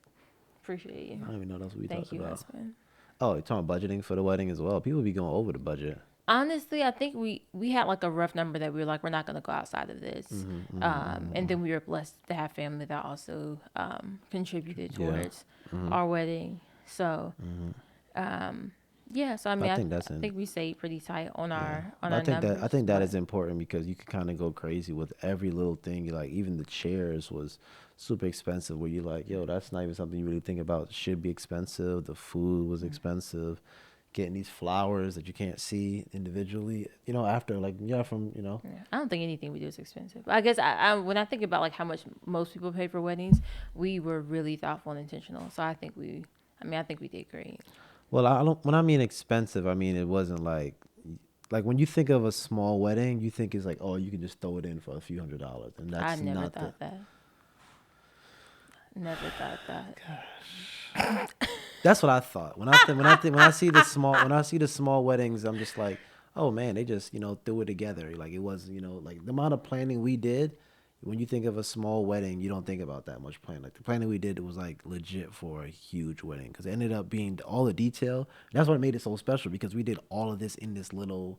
appreciate I you. don't even know that's what we Thank talked you, about. husband. Oh, you're talking about budgeting for the wedding as well. People be going over the budget. Honestly, I think we had like a rough number that we were like, we're not gonna go outside of this. And then we were blessed to have family that also contributed Yeah. towards our wedding. So yeah, so I I mean, think that's I in. think we stayed pretty tight on Yeah, our I numbers. think that But is important because you can kind of go crazy with every little thing. Like even the chairs was super expensive. Where you like, yo, that's not even something you really think about. Should be expensive. The food was expensive. Getting these flowers that you can't see individually. After like from. yeah, I don't think anything we do is expensive. I guess when I think about like how much most people pay for weddings, we were really thoughtful and intentional. So I think I mean, I think we did great. Well, I don't. When I mean expensive, I mean it wasn't like when you think of a small wedding, you think it's like, oh, you can just throw it in for a few $100s, and I that's never not the. thought that. Never thought that. That's what I thought. When I see the small weddings, I'm just like, oh man, they just threw it together. Like it was like the amount of planning we did. When you think of a small wedding, you don't think about that much planning. Like the planning we did, it was like legit for a huge wedding because it ended up being all the detail. That's what made it so special because we did all of this in this little,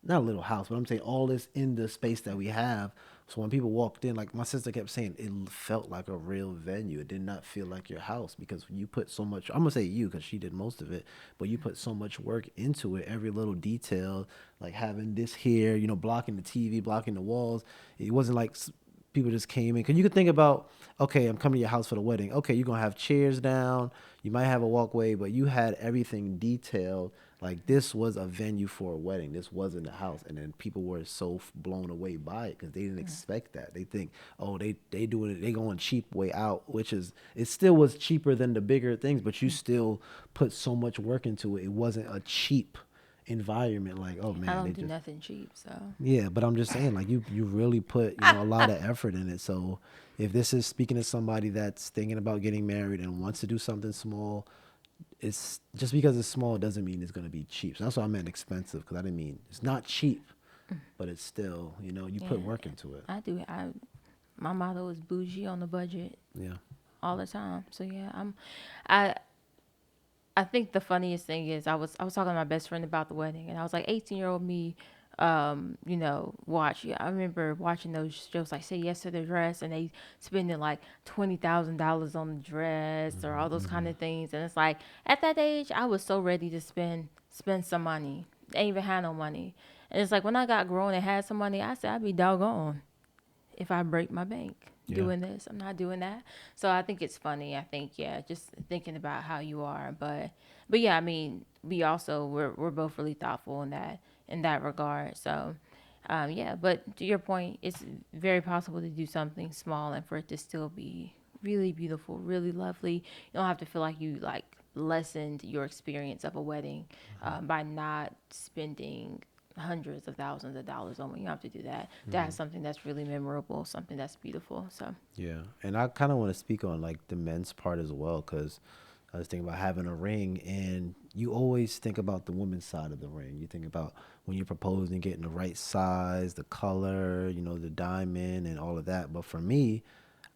not a little house, but I'm saying all this in the space that we have. So when people walked in, like my sister kept saying, it felt like a real venue. It did not feel like your house because you put so much. I'm gonna say you because she did most of it, but you put so much work into it. Every little detail, like having this here, blocking the TV, blocking the walls. It wasn't like people just came in. Cause you could think about, okay, I'm coming to your house for the wedding. Okay, you're gonna have chairs down. You might have a walkway, but you had everything detailed. Like this was a venue for a wedding. This wasn't a house, and then people were so blown away by it because they didn't expect that. They think, oh, they doing it. They going cheap way out, which is it still was cheaper than the bigger things, but you still put so much work into it. It wasn't a cheap environment. Like, oh I man, they don't do just nothing cheap, so yeah, but I'm just saying, like you really put a lot of effort in it. So if this is speaking to somebody that's thinking about getting married and wants to do something small, it's just because it's small doesn't mean it's going to be cheap. So that's why I meant expensive because I didn't mean it's not cheap, but it's still you put yeah, work into it. I do. I my motto is bougie on the budget Yeah. all the time. So yeah, I I think the funniest thing is I was talking to my best friend about the wedding, and I was like, 18-year-old me, watch. Yeah, I remember watching those shows like Say Yes to the Dress, and they spending like $20,000 on the dress or all those kind of things, and it's like at that age I was so ready to spend some money. Ain't even had no money, and it's like when I got grown and had some money, I said I'd be doggone if I break my bank Yeah. doing this. I'm not doing that. So I think it's funny. I think yeah, just thinking about how you are, but yeah, I mean, we're both really thoughtful in that regard. So yeah, but to your point, it's very possible to do something small and for it to still be really beautiful, really lovely. You don't have to feel like you like lessened your experience of a wedding by not spending hundreds of thousands of dollars on one. You don't have to do that. That's something that's really memorable, something that's beautiful. So Yeah, and I kind of want to speak on like the men's part as well, because I was thinking about having a ring, and you always think about the woman's side of the ring. You think about when you're proposing, getting the right size, the color, the diamond, and all of that. But for me,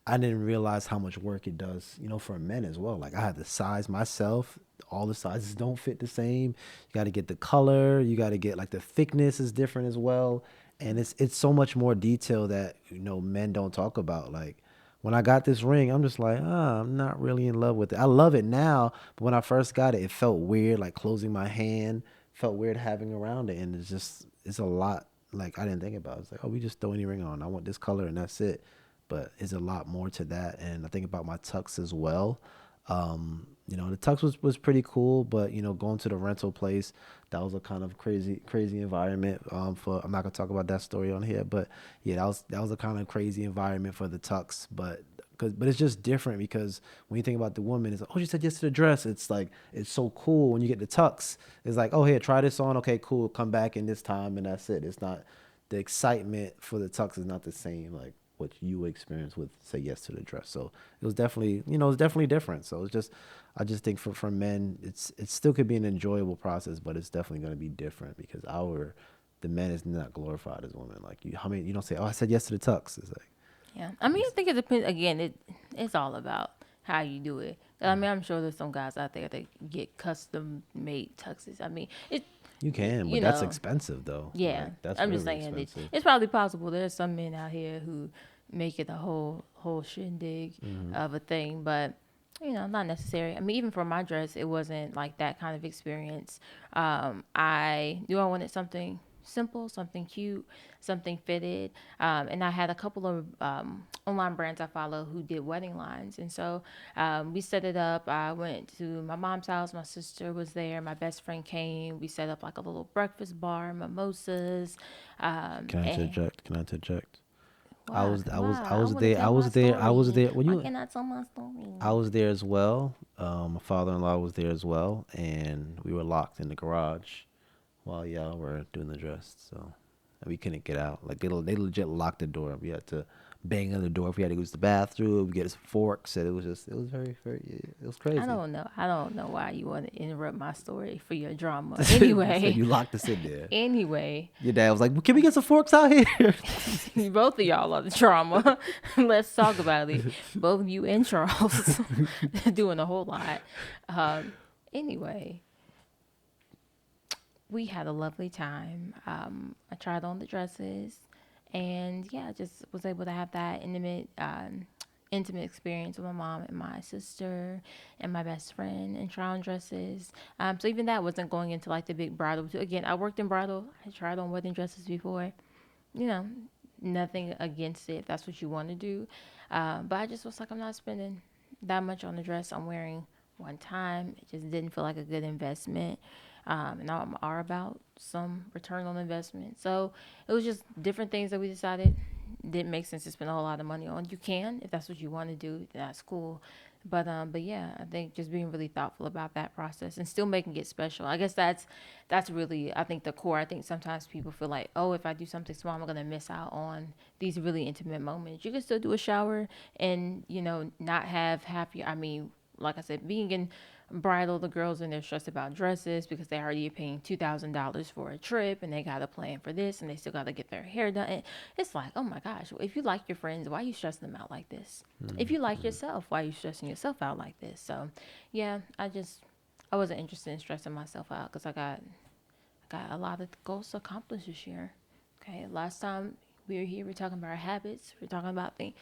I didn't realize how much work it does, for men as well. Like I had to size myself. All the sizes don't fit the same. You got to get the color. You got to get like the thickness is different as well, and it's so much more detail that men don't talk about. Like when I got this ring, I'm just like, I'm not really in love with it. I love it now, but when I first got it, it felt weird, like closing my hand felt weird having around it, and it's a lot. Like I didn't think about it. It's like, oh, we just throw any ring on. I want this color, and that's it. But it's a lot more to that, and I think about my tux as well. The tux was pretty cool, but going to the rental place, that was a kind of crazy environment. For I'm not gonna talk about that story on here, but yeah, that was a kind of crazy environment for the tux. But it's just different because when you think about the woman, it's like, oh, she said yes to the dress. It's like it's so cool when you get the tux. It's like, oh, here, try this on. Okay, cool. Come back in this time, and that's it. It's not the excitement for the tux is not the same like what you experience with say yes to the dress. So it was definitely it's definitely different. So it's just I just think for men it still could be an enjoyable process, but it's definitely going to be different because our the men is not glorified as women. Like you, how many you don't say, oh, I said yes to the tux. It's like yeah, I mean, I think it depends. Again, it's all about how you do it. I mean, I'm sure there's some guys out there that get custom made tuxes. I mean, it you can, you but that's know expensive though. yeah. Like that's I'm just really saying that expensive. it's probably possible. There's some men out here who make it a whole shindig of a thing, but not necessary. I mean, even for my dress, it wasn't like that kind of experience. I knew I wanted something simple, something cute, something fitted, and I had a couple of online brands I follow who did wedding lines, and so we set it up. I went to my mom's house. My sister was there. My best friend came. We set up like a little breakfast bar, mimosas, Can I and interject? Can I interject? Why? I want to tell my I was story. there when Why you can't I tell my story? I was there as well. My father-in-law was there as well, and we were locked in the garage while y'all were doing the dress. So we couldn't get out. Like they legit locked the door. We had to bang on the door if we had to go to the bathroom. We get us forks, and it was very it was I crazy. don't know. I don't know why you want to interrupt my story for your drama. So Anyway, you locked us in there. anyway, Your dad was like, well, "Can we get some forks out here?" both of y'all are the drama. Let's talk about it. Both you and Charles doing a whole lot. Um, anyway, we had a lovely time. I tried on the dresses, and yeah, just was able to have that intimate experience with my mom and my sister and my best friend and try on dresses. So even that wasn't going into like the big bridal. Again, I worked in bridal. I tried on wedding dresses before. You know, nothing against it if that's what you want to do. But I just was like, I'm not spending that much on the dress I'm wearing one time. It just didn't feel like a good investment. And I'm all about some return on investment. So it was just different things that we decided didn't make sense to spend a whole lot of money on. You can if that's what you want to do. That's cool. But yeah, I think just being really thoughtful about that process and still making it special. I guess that's really I think the core. I think sometimes people feel like, oh, if I do something small, I'm gonna miss out on these really intimate moments. You can still do a shower and not have happy. I mean, like I said, being in bridal, the girls and they're stressed about dresses because they already paying $2,000 for a trip and they got to plan for this and they still got to get their hair done. And it's like, oh my gosh, if you like your friends, why are you stressing them out like this? If you like Mhm. yourself, why are you stressing yourself out like this? So, yeah, I wasn't interested in stressing myself out because I got a lot of goals accomplished this year. Okay, last time we were here, we are talking about our habits. We're talking about things.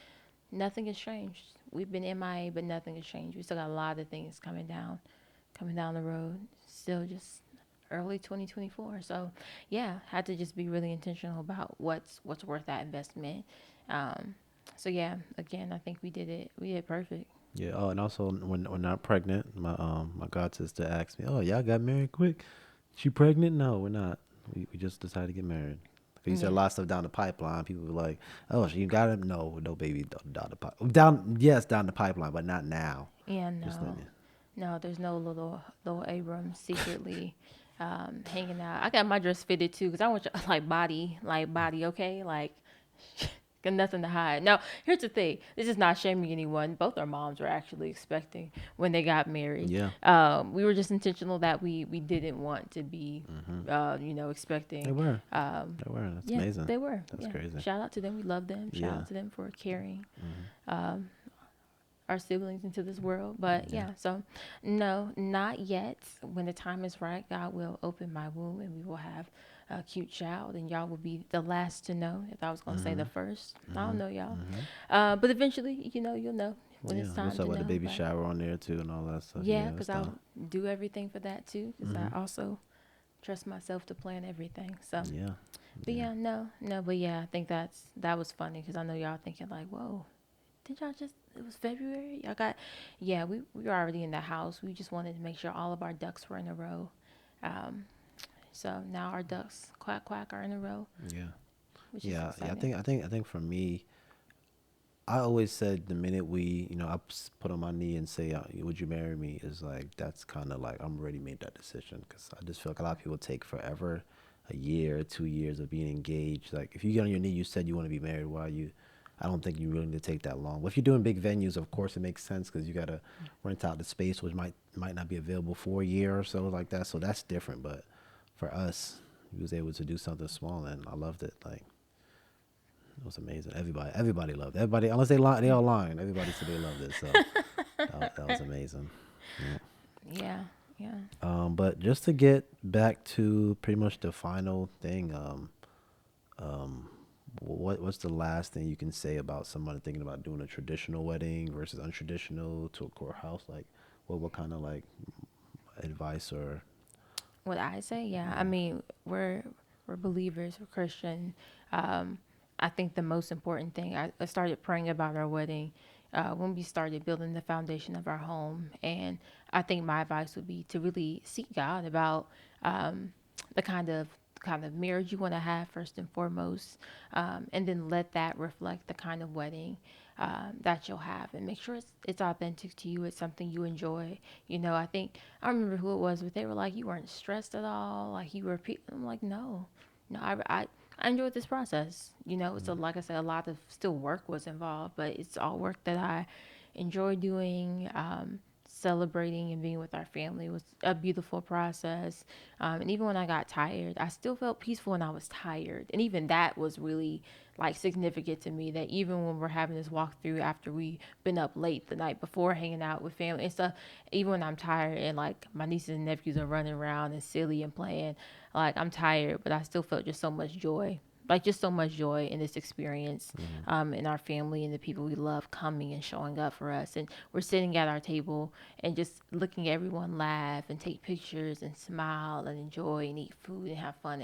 Nothing has changed. We've been MIA, but nothing has changed. We still got a lot of things coming down the road. Still just early 2024. So yeah, had to just be really intentional about what's worth that investment. Um, so yeah, again, I think we did it. We did perfect. Yeah. Oh, and also when I'm pregnant, my god sister asked me, "Oh, y'all got married quick? She pregnant? No, we're not. We just decided to get married." 'Cause you said a Yeah, lot of stuff down the pipeline. People were like, "Oh, she got it? No, no, baby, down the pipe. Down, yes, down the pipeline, but not now. yeah, Just let no, me." no. There's no little Abrams secretly hanging out. I got my dress fitted too because I want you like body, okay, like got nothing to hide. Now, here's the thing. This is not shaming anyone. Both our moms were actually expecting when they got married. Yeah. We were just intentional that we didn't want to be, Hmm. They expecting. were. Um, They were. That's yeah, amazing. they were. That's Yeah. crazy. Shout out to them. We love them. Shout Yeah. out to them for carrying Hmm. um, our siblings into this world. But Yeah. yeah, so no, not yet. When the time is right, God will open my womb and we will have a cute child, and y'all will be the last to know. If I was gonna say Hmm. the first, I don't Hmm. know y'all. Hmm. But eventually, you'll know when Yeah. it's We time saw to about the know. baby But shower on there too and all that stuff. yeah, Yeah, it's because done. I'll do everything for that too. Because I Hmm. also trust myself to plan everything. So, Yeah. but Yeah. yeah, no, but yeah, I think that was funny because I know y'all thinking like, whoa, did y'all just? It was February. Y'all got, yeah, we were already in the house. We just wanted to make sure all of our ducks were in a row. Um, so now our ducks quack quack are in a row, Yeah. which is Yeah. Yeah. exciting. I think for me, I always said the minute put on my knee and say, "Would you marry me?" is like that's kind of like I'm already made that decision because I just feel like a lot of people take forever, a year, 2 years of being engaged. Like if you get on your knee, you said you want to be married. Why you? I don't think you really need to take that long. But if you're doing big venues, of course it makes sense because you gotta rent out the space, which might not be available for a year or so like that. So that's different. But for us, we was able to do something small, and I loved it. Like it was amazing. Everybody loved it. Everybody, unless they all lying. Everybody said they loved it. So that was amazing. Yeah. Yeah, yeah. But just to get back to pretty much the final thing, what's the last thing you can say about somebody thinking about doing a traditional wedding versus untraditional to a courthouse? Like, what kind of like advice or What I say, yeah. I yeah. mean, we're believers, we're Christian. Um, I think the most important thing, I started praying about our wedding when we started building the foundation of our home, and I think my advice would be to really seek God about um, the kind of kind of marriage you want to have first and foremost, and then let that reflect the kind of wedding that you'll have, and make sure it's authentic to you. It's something you enjoy. I think I don't remember who it was, but they were like, "You weren't stressed at all. Like you were." I'm like, "No, no, I enjoyed this process. It's like I said, a lot of still work was involved, but it's all work that I enjoy doing. Celebrating and being with our family was a beautiful process. And even when I got tired, I still felt peaceful when I was tired. And even that was really like significant to me, that even when we're having this walkthrough after we been up late the night before hanging out with family and stuff, even when I'm tired and like my nieces and nephews are running around and silly and playing, like I'm tired, but I still felt just so much joy, like just so much joy in this experience, Mm-hmm. in our family and the people we love coming and showing up for us. And we're sitting at our table and just looking at everyone laugh and take pictures and smile and enjoy and eat food and have fun.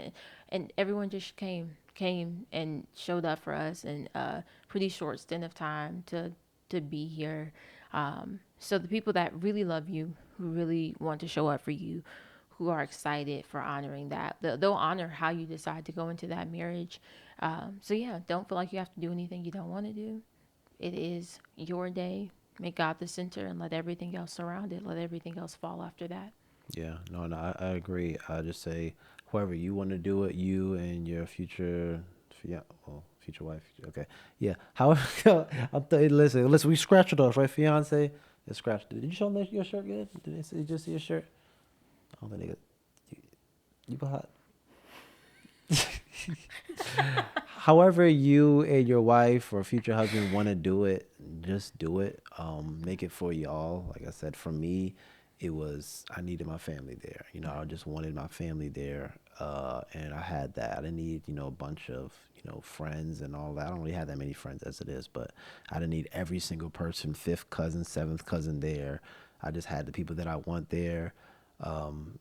And everyone just came and showed up for us in a pretty short stint of time to be here. So the people that really love you, who really want to show up for you, who are excited for honoring that. They'll honor how you decide to go into that marriage. So yeah, don't feel like you have to do anything you don't want to do. It is your day. Make God the center and let everything else surround it. Let everything else fall after that. Yeah, no, no, I agree. I just say whoever you want to do it, you and your future, yeah, well, future wife. Okay, yeah. However, listen. We scratched it off, right, fiance? It's scratched. Did you show them your shirt good? Did you just see your shirt? Oh, the nigga, you, you hot. However, you and your wife or future husband want to do it, just do it. Make it for y'all. Like I said, for me, it was I needed my family there. I just wanted my family there, and I had that. I didn't need a bunch of friends and all that. I don't really have that many friends as it is, but I didn't need every single person, fifth cousin, seventh cousin there. I just had the people that I want there.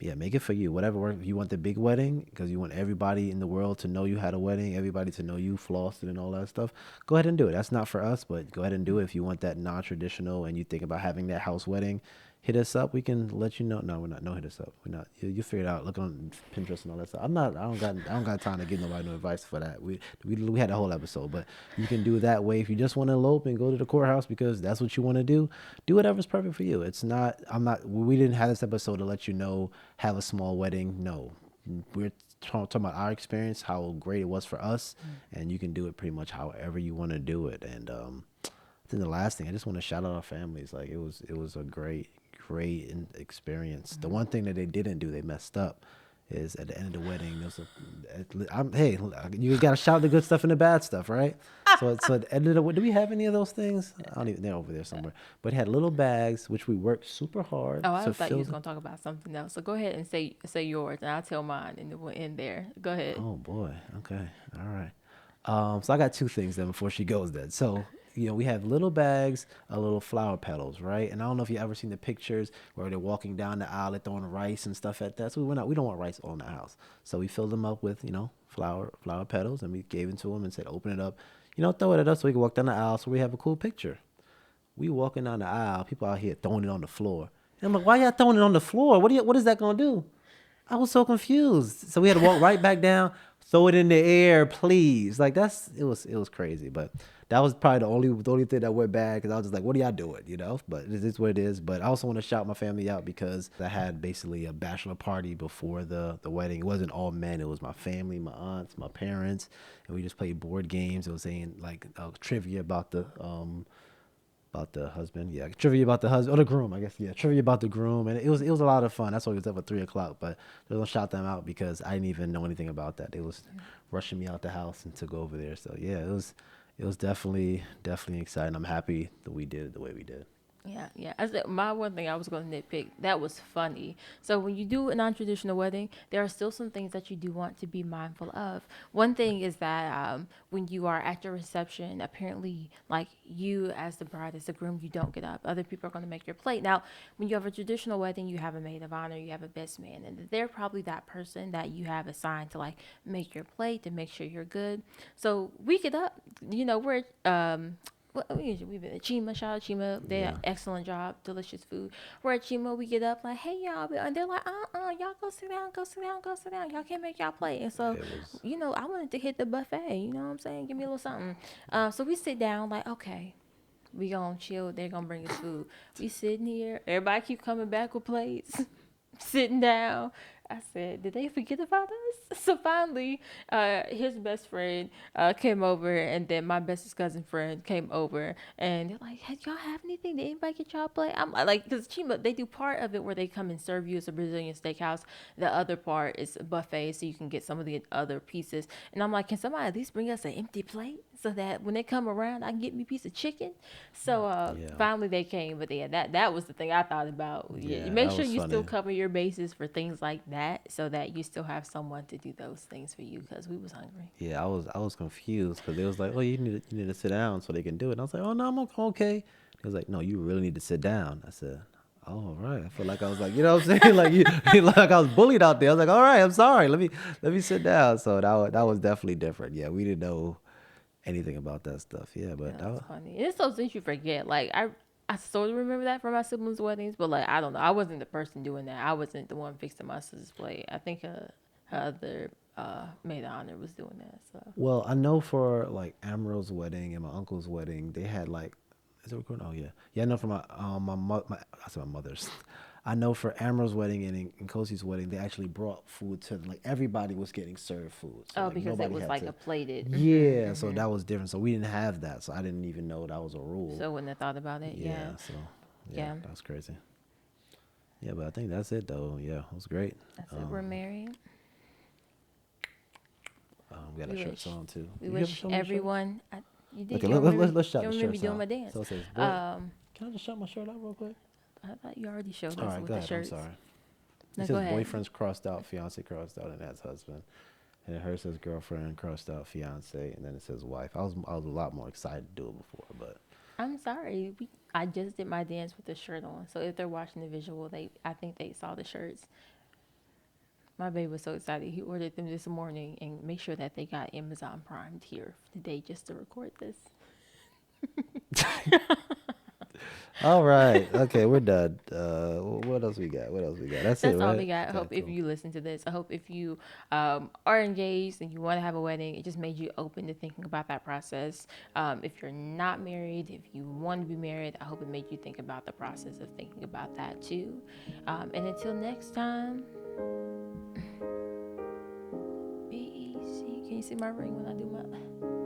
Yeah, make it for you. Whatever works. If you want the big wedding, because you want everybody in the world to know you had a wedding, everybody to know you flossed and all that stuff, go ahead and do it. That's not for us, but go ahead and do it. If you want that non-traditional and you think about having that house wedding, hit us up. We can let you know. No, we're not. No, hit us up. We're not. You figure it out. Look on Pinterest and all that stuff. I'm not. I don't got time to give nobody no advice for that. We had a whole episode, but you can do that way if you just want to elope and go to the courthouse because that's what you want to do. Do whatever's perfect for you. It's not. I'm not. We didn't have this episode to let you know have a small wedding. No, we're talking about our experience, how great it was for us, and you can do it pretty much however you want to do it. And then the last thing, I just want to shout out our families. Like it was a great experience. The one thing that they didn't do, they messed up, is at the end of the wedding. There was hey, you got to shout the good stuff and the bad stuff, right? So at the end of the, do we have any of those things? I don't even. They're over there somewhere. But it had little bags, which we worked super hard Oh, I to thought you fill. was gonna talk about something else. So go ahead and say yours, and I'll tell mine, and then we'll end there. Go ahead. Oh boy. Okay. All right. So I got two things then before she goes then. So, we have little bags of little flower petals, right? And I don't know if you ever seen the pictures where they're walking down the aisle, they're throwing rice and stuff at that. So we went out. We don't want rice on the house. So we filled them up with, flower petals, and we gave it to them and said, open it up, throw it at us so we can walk down the aisle so we have a cool picture. We walking down the aisle, people out here throwing it on the floor. And I'm like, why y'all throwing it on the floor? What is that gonna do? I was so confused. So we had to walk right back down, throw it in the air, please. Like it was crazy. But that was probably the only thing that went bad because I was just like, what are y'all doing? But it is what it is. But I also want to shout my family out because I had basically a bachelor party before the wedding. It wasn't all men. It was my family, my aunts, my parents, and we just played board games. It was saying like trivia about the husband. Yeah, trivia about the husband or the groom, I guess. Yeah, trivia about the groom, and it was a lot of fun. That's why we was up at 3 o'clock. But they're gonna shout them out because I didn't even know anything about that. They was rushing me out the house and to go over there. So yeah, it was definitely exciting. I'm happy that we did it the way we did. Yeah, yeah. I said my one thing I was going to nitpick. That was funny. So when you do a non-traditional wedding, there are still some things that you do want to be mindful of. One thing is that when you are at your reception, apparently, like you as the bride, as the groom, you don't get up. Other people are going to make your plate. Now, when you have a traditional wedding, you have a maid of honor, you have a best man, and they're probably that person that you have assigned to like make your plate to make sure you're good. So we get up. We're Well, we've been at Chima, shout out Chima. They had Yeah, excellent job, delicious food. We're at Chima, we get up like, hey y'all, and they're like, y'all go sit down, go sit down, go sit down. Y'all can't make y'all plate. And so, it was. I wanted to hit the buffet. You know what I'm saying? Give me a little something. So we sit down like, okay, we gonna chill. They're gonna bring us food. We sitting here. Everybody keep coming back with plates. Sitting down. I said, did they forget about us? So finally, his best friend came over, and then my bestest cousin friend came over, and they're like, hey, y'all have anything? Did anybody get y'all plate? I'm like, because Chima, they do part of it where they come and serve you as a Brazilian steakhouse. The other part is a buffet, so you can get some of the other pieces. And I'm like, can somebody at least bring us an empty plate so that when they come around, I can get me a piece of chicken? So Yeah, finally they came, but yeah, that was the thing I thought about. Yeah, yeah, make that sure was you still funny. cover your bases for things like that, so that you still have someone to do those things for you. Because we was hungry. Yeah, I was confused because they was like, "Oh, you need to sit down so they can do it." And I was like, "Oh no, okay." He was like, "No, you really need to sit down." I said, "Oh, all right." I feel like I was like, you know what I'm saying, like like I was bullied out there. I was like, "All right, I'm sorry. Let me sit down." So that was definitely different. Yeah, we didn't know anything about that stuff. Yeah, but Yeah, it's funny. And it's those things you forget. Like I sort of remember that from my siblings' weddings, but like I don't know. I wasn't the person doing that. I wasn't the one fixing my sister's plate. I think her other maid of honor was doing that. So well, I know for like Amaril's wedding and my uncle's wedding, they had like, is it recording? Oh yeah, yeah. I know for my I said my mother's. I know for Amaril's wedding and in Kosi's wedding, they actually brought food to them. Like everybody was getting served food, so oh, like because it nobody was had like a to. plated. Yeah, so that was different. So we didn't have that, so I didn't even know that was a rule. So I wouldn't have thought about it. Yeah, Yeah, so yeah, yeah. that's crazy. Yeah, but I think that's it though. Yeah, it was great. That's it. We're Um, married. we got We our shirts wish on too. we You ever wish show me your shirt? everyone. You did. Okay, You don't remember? let's You shout don't the remember me shirts doing out. my dance. So it says, boy, Um, can I just shout my shirt out real quick? I thought you already showed All us right, with go the ahead. I'm shirts. sorry. It No, go says ahead. boyfriend's crossed out, fiance crossed out, and that's husband. And then hers says girlfriend crossed out, fiance, and then it says wife. I was a lot more excited to do it before, but I'm sorry. I just did my dance with the shirt on. So if they're watching the visual, I think they saw the shirts. My baby was so excited. He ordered them this morning and make sure that they got Amazon Prime here today just to record this. all right, okay, we're done. What else we got? What else we got? That's it, That's all we right? got. I Okay, hope if cool. you listen to this, I hope if you are engaged and you want to have a wedding, it just made you open to thinking about that process. If you're not married, if you want to be married, I hope it made you think about the process of thinking about that too. And until next time, be easy. Can you see my ring when I do my?